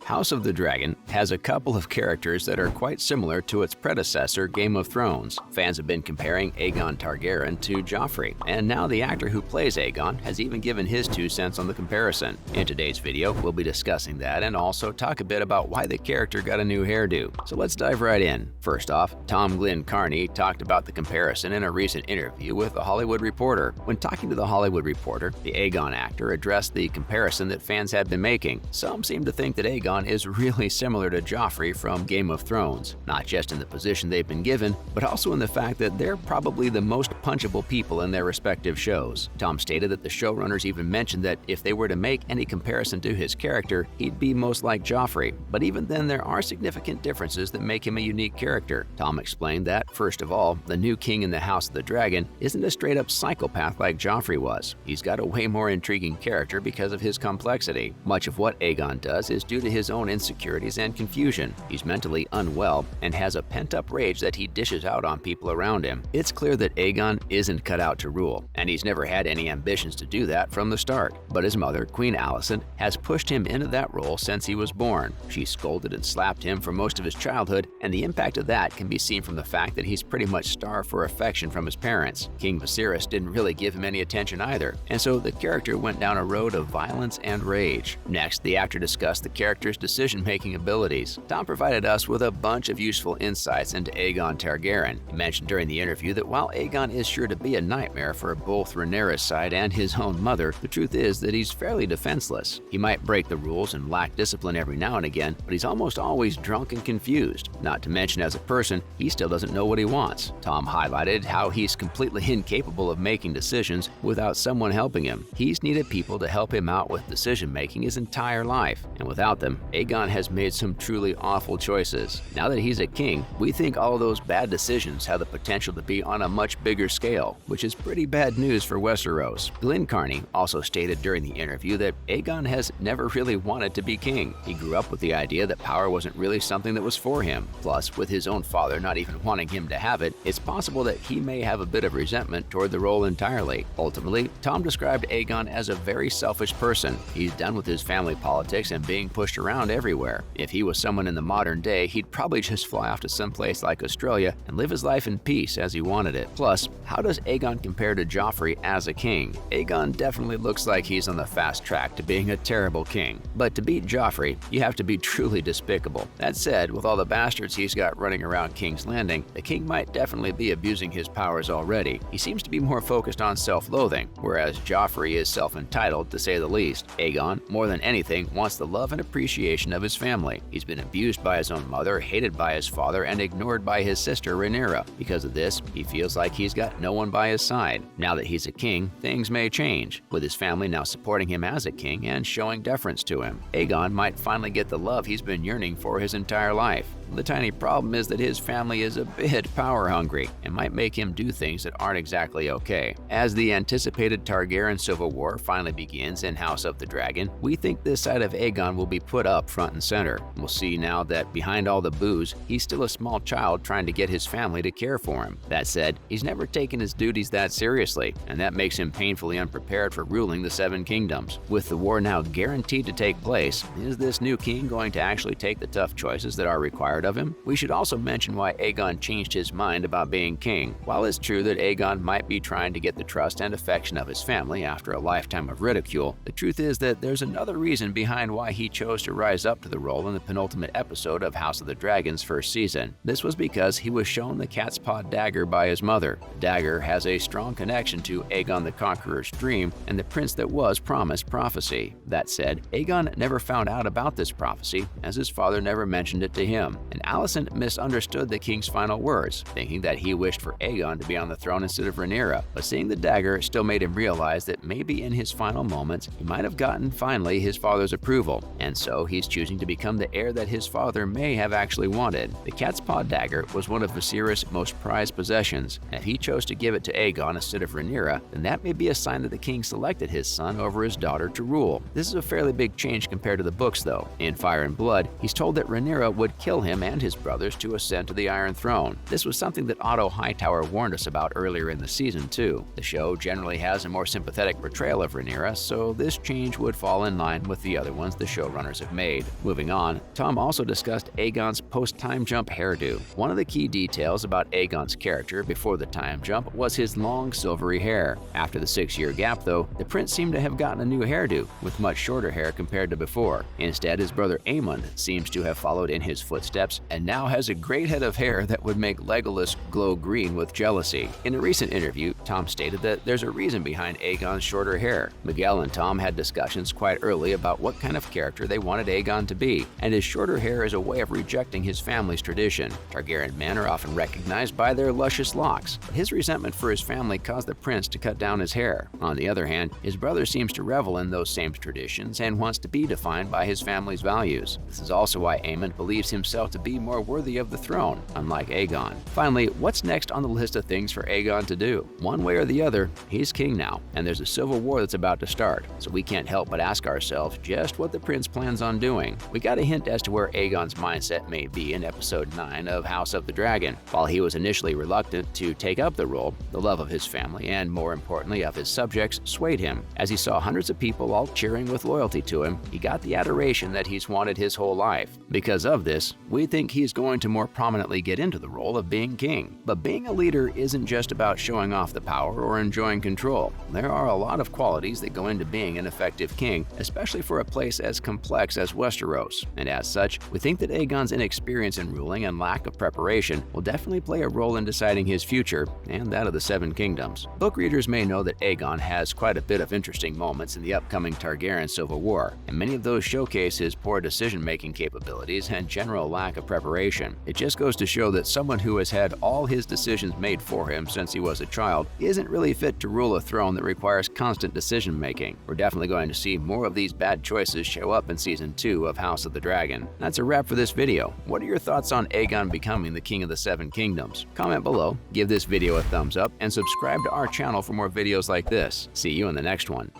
House of the Dragon has a couple of characters that are quite similar to its predecessor, Game of Thrones. Fans have been comparing Aegon Targaryen to Joffrey, and now the actor who plays Aegon has even given his 2 cents on the comparison. In today's video, we'll be discussing that and also talk a bit about why the character got a new hairdo. So let's dive right in. First off, Tom Glyn Carney talked about the comparison in a recent interview with The Hollywood Reporter. When talking to The Hollywood Reporter, the Aegon actor addressed the comparison that fans had been making. Some seem to think that Aegon is really similar to Joffrey from Game of Thrones, not just in the position they've been given, but also in the fact that they're probably the most punchable people in their respective shows. Tom stated that the showrunners even mentioned that if they were to make any comparison to his character, he'd be most like Joffrey, but even then there are significant differences that make him a unique character. Tom explained that, first of all, the new king in the House of the Dragon isn't a straight-up psychopath like Joffrey was. He's got a way more intriguing character because of his complexity. Much of what Aegon does is due to his own insecurities and confusion. He's mentally unwell and has a pent-up rage that he dishes out on people around him. It's clear that Aegon isn't cut out to rule, and he's never had any ambitions to do that from the start. But his mother, Queen Alicent, has pushed him into that role since he was born. She scolded and slapped him for most of his childhood, and the impact of that can be seen from the fact that he's pretty much starved for affection from his parents. King Viserys didn't really give him any attention either, and so the character went down a road of violence and rage. Next, the actor discussed the character's decision-making abilities. Tom provided us with a bunch of useful insights into Aegon Targaryen. He mentioned during the interview that while Aegon is sure to be a nightmare for both Rhaenyra's side and his own mother, the truth is that he's fairly defenseless. He might break the rules and lack discipline every now and again, but he's almost always drunk and confused. Not to mention, as a person, he still doesn't know what he wants. Tom highlighted how he's completely incapable of making decisions without someone helping him. He's needed people to help him out with decision-making his entire life, and without them, Aegon has made some truly awful choices. Now that he's a king, we think all of those bad decisions have the potential to be on a much bigger scale, which is pretty bad news for Westeros. Glyn Carney also stated during the interview that Aegon has never really wanted to be king. He grew up with the idea that power wasn't really something that was for him. Plus, with his own father not even wanting him to have it, it's possible that he may have a bit of resentment toward the role entirely. Ultimately, Tom described Aegon as a very selfish person. He's done with his family politics and being pushed around everywhere. If he was someone in the modern day, he'd probably just fly off to someplace like Australia and live his life in peace as he wanted it. Plus, how does Aegon compare to Joffrey as a king? Aegon definitely looks like he's on the fast track to being a terrible king. But to beat Joffrey, you have to be truly despicable. That said, with all the bastards he's got running around King's Landing, the king might definitely be abusing his powers already. He seems to be more focused on self-loathing, whereas Joffrey is self-entitled, to say the least. Aegon, more than anything, wants the love and appreciation of his family. He's been abused by his own mother, hated by his father, and ignored by his sister Rhaenyra. Because of this, he feels like he's got no one by his side. Now that he's a king, things may change, with his family now supporting him as a king and showing deference to him. Aegon might finally get the love he's been yearning for his entire life. The tiny problem is that his family is a bit power-hungry and might make him do things that aren't exactly okay. As the anticipated Targaryen civil war finally begins in House of the Dragon, we think this side of Aegon will be put up front and center. We'll see now that behind all the booze, he's still a small child trying to get his family to care for him. That said, he's never taken his duties that seriously, and that makes him painfully unprepared for ruling the Seven Kingdoms. With the war now guaranteed to take place, is this new king going to actually take the tough choices that are required of him? We should also mention why Aegon changed his mind about being king. While it's true that Aegon might be trying to get the trust and affection of his family after a lifetime of ridicule, the truth is that there's another reason behind why he chose to rise up to the role in the penultimate episode of House of the Dragon's first season. This was because he was shown the cat's paw dagger by his mother. The dagger has a strong connection to Aegon the Conqueror's dream and the prince that was promised prophecy. That said, Aegon never found out about this prophecy, as his father never mentioned it to him, and Alicent misunderstood the king's final words, thinking that he wished for Aegon to be on the throne instead of Rhaenyra. But seeing the dagger still made him realize that maybe in his final moments he might have gotten finally his father's approval, and so he's choosing to become the heir that his father may have actually wanted. The cat's paw dagger was one of Viserys' most prized possessions, and if he chose to give it to Aegon instead of Rhaenyra, then that may be a sign that the king selected his son over his daughter to rule. This is a fairly big change compared to the books, though. In Fire and Blood, he's told that Rhaenyra would kill him and his brothers to ascend to the Iron Throne. This was something that Otto Hightower warned us about earlier in the season, too. The show generally has a more sympathetic portrayal of Rhaenyra, so this change would fall in line with the other ones the showrunners have made. Moving on, Tom also discussed Aegon's post-time jump hairdo. One of the key details about Aegon's character before the time jump was his long silvery hair. After the 6-year gap, though, the prince seemed to have gotten a new hairdo, with much shorter hair compared to before. Instead, his brother Aemond seems to have followed in his footsteps and now has a great head of hair that would make Legolas glow green with jealousy. In a recent interview, Tom stated that there's a reason behind Aegon's shorter hair. Miguel and Tom had discussions quite early about what kind of character they wanted Aegon to be, and his shorter hair is a way of rejecting his family's tradition. Targaryen men are often recognized by their luscious locks. His resentment for his family caused the prince to cut down his hair. On the other hand, his brother seems to revel in those same traditions and wants to be defined by his family's values. This is also why Aemond believes himself to be more worthy of the throne, unlike Aegon. Finally, what's next on the list of things for Aegon to do? One way or the other, he's king now, and there's a civil war that's about to start, so we can't help but ask ourselves just what the prince plans on doing. We got a hint as to where Aegon's mindset may be in episode 9 of House of the Dragon. While he was initially reluctant to take up the role, the love of his family and, more importantly, of his subjects swayed him. As he saw hundreds of people all cheering with loyalty to him, he got the adoration that he's wanted his whole life. Because of this, we think he's going to more prominently get into the role of being king. But being a leader isn't just about showing off the power or enjoying control. There are a lot of qualities that go into being an effective king, especially for a place as complex as Westeros. And as such, we think that Aegon's inexperience in ruling and lack of preparation will definitely play a role in deciding his future and that of the Seven Kingdoms. Book readers may know that Aegon has quite a bit of interesting moments in the upcoming Targaryen Civil War, and many of those showcase his poor decision-making capabilities and general lack of preparation. It just goes to show that someone who has had all his decisions made for him since he was a child isn't really fit to rule a throne that requires constant decision-making. We're definitely going to see more of these bad choices show up in Season 2 of House of the Dragon. That's a wrap for this video. What are your thoughts on Aegon becoming the King of the Seven Kingdoms? Comment below, give this video a thumbs up, and subscribe to our channel for more videos like this. See you in the next one.